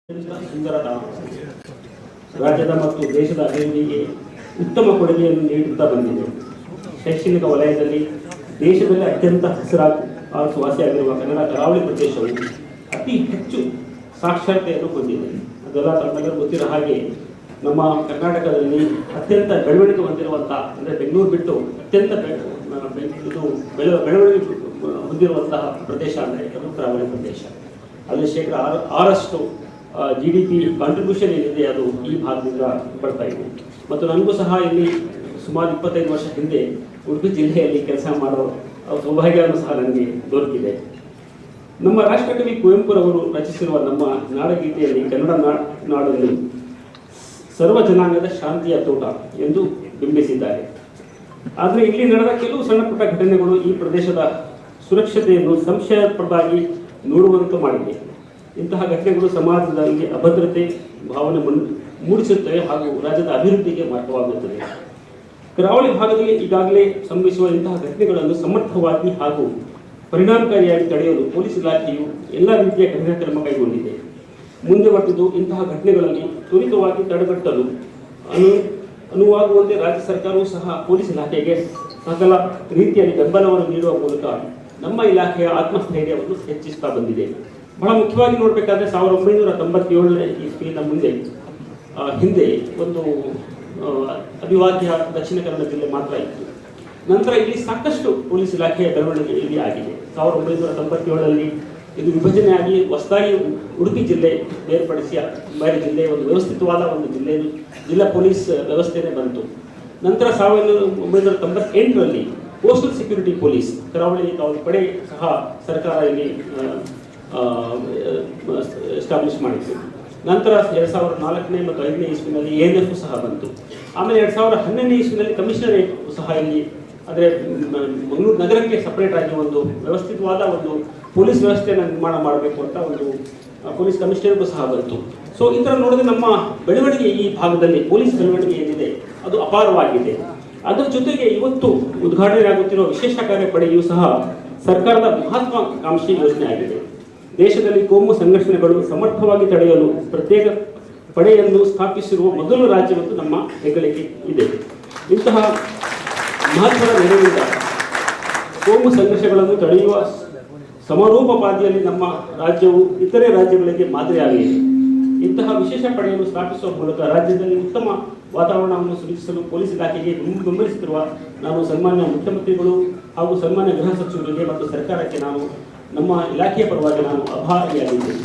ಸುಂದರ ತಾಣ ರಾಜ್ಯದ ಮತ್ತು ದೇಶದ ಅಭಿವೃದ್ಧಿಗೆ ಉತ್ತಮ ಕೊಡುಗೆಯನ್ನು ನೀಡುತ್ತಾ ಬಂದಿದೆ. ಶೈಕ್ಷಣಿಕ ವಲಯದಲ್ಲಿ ದೇಶದಲ್ಲಿ ಅತ್ಯಂತ ಹೆಸರುವಾಸಿಯಾಗಿರುವ ಕನ್ನಡ ಕರಾವಳಿ ಪ್ರದೇಶವು ಅತಿ ಹೆಚ್ಚು ಸಾಕ್ಷರತೆಯನ್ನು ಹೊಂದಿದೆ. ಅದೆಲ್ಲ ತಮ್ಮೆಲ್ಲರೂ ಗೊತ್ತಿರೋ ಹಾಗೆ ನಮ್ಮ ಕರ್ನಾಟಕದಲ್ಲಿ ಅತ್ಯಂತ ಬೆಳವಣಿಗೆ ಹೊಂದಿರುವಂಥ, ಅಂದರೆ ಬೆಂಗಳೂರು ಬಿಟ್ಟು ಅತ್ಯಂತ ಬೆಳವಣಿಗೆ ಹೊಂದಿರುವಂತಹ ಪ್ರದೇಶ ಅಂದರೆ ಅದು ಕರಾವಳಿ ಪ್ರದೇಶ. ಅಲ್ಲಿ ಶೇಕಡ 6% GDP ಕಾಂಟ್ರಿಬ್ಯೂಷನ್ ಏನಿದೆ ಅದು ಈ ಭಾಗದಿಂದ ಬರ್ತಾ ಇದೆ. ಮತ್ತು ನನಗೂ ಸಹ ಇಲ್ಲಿ ಸುಮಾರು 25 ವರ್ಷ ಹಿಂದೆ ಉಡುಪಿ ಜಿಲ್ಲೆಯಲ್ಲಿ ಕೆಲಸ ಮಾಡೋ ಸೌಭಾಗ್ಯವನ್ನು ಸಹ ನನಗೆ ದೊರಕಿದೆ. ನಮ್ಮ ರಾಷ್ಟ್ರಕವಿ ಕುವೆಂಪುರವರು ರಚಿಸಿರುವ ನಮ್ಮ ನಾಡಗೀತೆಯಲ್ಲಿ ಕನ್ನಡ ನಾಡನ್ನು ಸರ್ವ ಜನಾಂಗದ ಶಾಂತಿಯ ತೋಟ ಎಂದು ಬಿಂಬಿಸಿದ್ದಾರೆ. ಆದರೆ ಇಲ್ಲಿ ನಡೆದ ಕೆಲವು ಸಣ್ಣ ಪುಟ್ಟ ಘಟನೆಗಳು ಈ ಪ್ರದೇಶದ ಸುರಕ್ಷತೆಯನ್ನು ಸಂಶಯಪ್ರದಾಗಿ ನೋಡುವಂತೆ ಮಾಡಿದೆ. ಇಂತಹ ಘಟನೆಗಳು ಸಮಾಜದಲ್ಲಿ ಅಭದ್ರತೆ ಭಾವನೆ ಮೂಡಿಸುತ್ತವೆ ಹಾಗೂ ರಾಜ್ಯದ ಅಭಿವೃದ್ಧಿಗೆ ಮಾರ್ಗವಾಗುತ್ತದೆ. ಕರಾವಳಿ ಭಾಗದಲ್ಲಿ ಈಗಾಗಲೇ ಸಂಭವಿಸುವ ಇಂತಹ ಘಟನೆಗಳನ್ನು ಸಮರ್ಥವಾಗಿ ಹಾಗೂ ಪರಿಣಾಮಕಾರಿಯಾಗಿ ತಡೆಯಲು ಪೊಲೀಸ್ ಇಲಾಖೆಯು ಎಲ್ಲ ರೀತಿಯ ಕಠಿಣ ಕ್ರಮ ಕೈಗೊಂಡಿದೆ. ಮುಂದೆ ಬರ್ತಿದ್ದು ಇಂತಹ ಘಟನೆಗಳಲ್ಲಿ ತ್ವರಿತವಾಗಿ ತಡೆಗಟ್ಟಲು ಅನುವಾಗುವಂತೆ ರಾಜ್ಯ ಸರ್ಕಾರವೂ ಸಹ ಪೊಲೀಸ್ ಇಲಾಖೆಗೆ ಸಕಲ ರೀತಿಯಲ್ಲಿ ಬೆಂಬಲವನ್ನು ನೀಡುವ ಮೂಲಕ ನಮ್ಮ ಇಲಾಖೆಯ ಆತ್ಮಸ್ಥೈರ್ಯವನ್ನು ಹೆಚ್ಚಿಸ್ತಾ ಬಂದಿದೆ. ಬಹಳ ಮುಖ್ಯವಾಗಿ ನೋಡಬೇಕಾದ್ರೆ 1997ನೇ ಇಸ್ವಿಯಿಂದ ಹಿಂದೆ ಒಂದು ಅವಿಭಾಜ್ಯ ದಕ್ಷಿಣ ಕನ್ನಡ ಜಿಲ್ಲೆ ಮಾತ್ರ ಇತ್ತು. ನಂತರ ಇಲ್ಲಿ ಸಾಕಷ್ಟು ಪೊಲೀಸ್ ಇಲಾಖೆಯ ಬೆಳವಣಿಗೆ ಇಲ್ಲಿ ಆಗಿದೆ. 1997ರಲ್ಲಿ ಇದು ವಿಭಜನೆಯಾಗಿ ಹೊಸದಾಗಿ ಉಡುಪಿ ಜಿಲ್ಲೆ ಬೇರ್ಪಡಿಸಿ ಬೇರೆ ಜಿಲ್ಲೆ ಒಂದು ವ್ಯವಸ್ಥಿತವಾದ ಒಂದು ಜಿಲ್ಲಾ ಪೊಲೀಸ್ ವ್ಯವಸ್ಥೆನೇ ಬಂತು. ನಂತರ 1998ರಲ್ಲಿ ಕೋಸ್ಟಲ್ ಸೆಕ್ಯೂರಿಟಿ ಪೊಲೀಸ್ ಕರಾವಳಿ ಪಡೆ ಸಹ ಸರ್ಕಾರ ಇಲ್ಲಿ ಎಸ್ಟಾಬ್ಲಿಷ್ ಮಾಡಿತ್ತು. ನಂತರ 2004ನೇ ಮತ್ತು 2005ನೇ ಇಸ್ವಿನಲ್ಲಿ ANF ಸಹ ಬಂತು. ಆಮೇಲೆ 2012ನೇ ಇಸ್ವಿನಲ್ಲಿ ಕಮಿಷನರೇಟ್ ಸಹ ಇಲ್ಲಿ, ಅಂದರೆ ಮಂಗಳೂರು ನಗರಕ್ಕೆ ಸಪರೇಟ್ ಆಗಿ ಒಂದು ವ್ಯವಸ್ಥಿತವಾದ ಒಂದು ಪೊಲೀಸ್ ವ್ಯವಸ್ಥೆಯನ್ನು ನಿರ್ಮಾಣ ಮಾಡಬೇಕು ಅಂತ ಒಂದು ಪೊಲೀಸ್ ಕಮಿಷನರೇಟ್ ಸಹ ಬಂತು. ಸೊ ಈ ಥರ ನೋಡಿದ್ರೆ ನಮ್ಮ ಬೆಳವಣಿಗೆ ಈ ಭಾಗದಲ್ಲಿ ಪೊಲೀಸ್ ಬೆಳವಣಿಗೆ ಏನಿದೆ ಅದು ಅಪಾರವಾಗಿದೆ. ಅದರ ಜೊತೆಗೆ ಇವತ್ತು ಉದ್ಘಾಟನೆಯಾಗುತ್ತಿರುವ ವಿಶೇಷ ಕಾರ್ಯಪಡೆಯೂ ಸಹ ಸರ್ಕಾರದ ಮಹತ್ವಾಕಾಂಕ್ಷಿ ಯೋಜನೆ ಆಗಿದೆ. ದೇಶದಲ್ಲಿ ಕೋಮು ಸಂಘರ್ಷಣೆಗಳು ಸಮರ್ಥವಾಗಿ ತಡೆಯಲು ಪ್ರತ್ಯೇಕ ಪಡೆಯನ್ನು ಸ್ಥಾಪಿಸಿರುವ ಮೊದಲ ರಾಜ್ಯವತ್ತು ನಮ್ಮ ಹೆಗ್ಗಳಿಕೆ ಇದೆ. ಇಂತಹ ಮಹತ್ವದ ನೆರವಿನಿಂದ ಕೋಮು ಸಂಘರ್ಷಗಳನ್ನು ತಡೆಯುವ ಸಮರೋಪಾದಿಯಲ್ಲಿ ನಮ್ಮ ರಾಜ್ಯವು ಇತರೆ ರಾಜ್ಯಗಳಿಗೆ ಮಾದರಿಯಾಗಲಿದೆ. ಇಂತಹ ವಿಶೇಷ ಪಡೆಯನ್ನು ಸ್ಥಾಪಿಸುವ ಮೂಲಕ ರಾಜ್ಯದಲ್ಲಿ ಉತ್ತಮ ವಾತಾವರಣವನ್ನು ಸೃಷ್ಟಿಸಲು ಪೊಲೀಸ್ ಇಲಾಖೆಗೆ ಬೆಂಬಲಿಸುತ್ತಿರುವ ನಾನು ಸನ್ಮಾನ್ಯ ಮುಖ್ಯಮಂತ್ರಿಗಳು ಹಾಗೂ ಸನ್ಮಾನ್ಯ ಗೃಹ ಸಚಿವರಿಗೆ ಮತ್ತು ಸರ್ಕಾರಕ್ಕೆ ನಮ್ಮ ಇಲಾಖೆಯ ಪರವಾಗಿ ನಾನು ಆಭಾರಿಯಾಗಿದ್ದೇನೆ.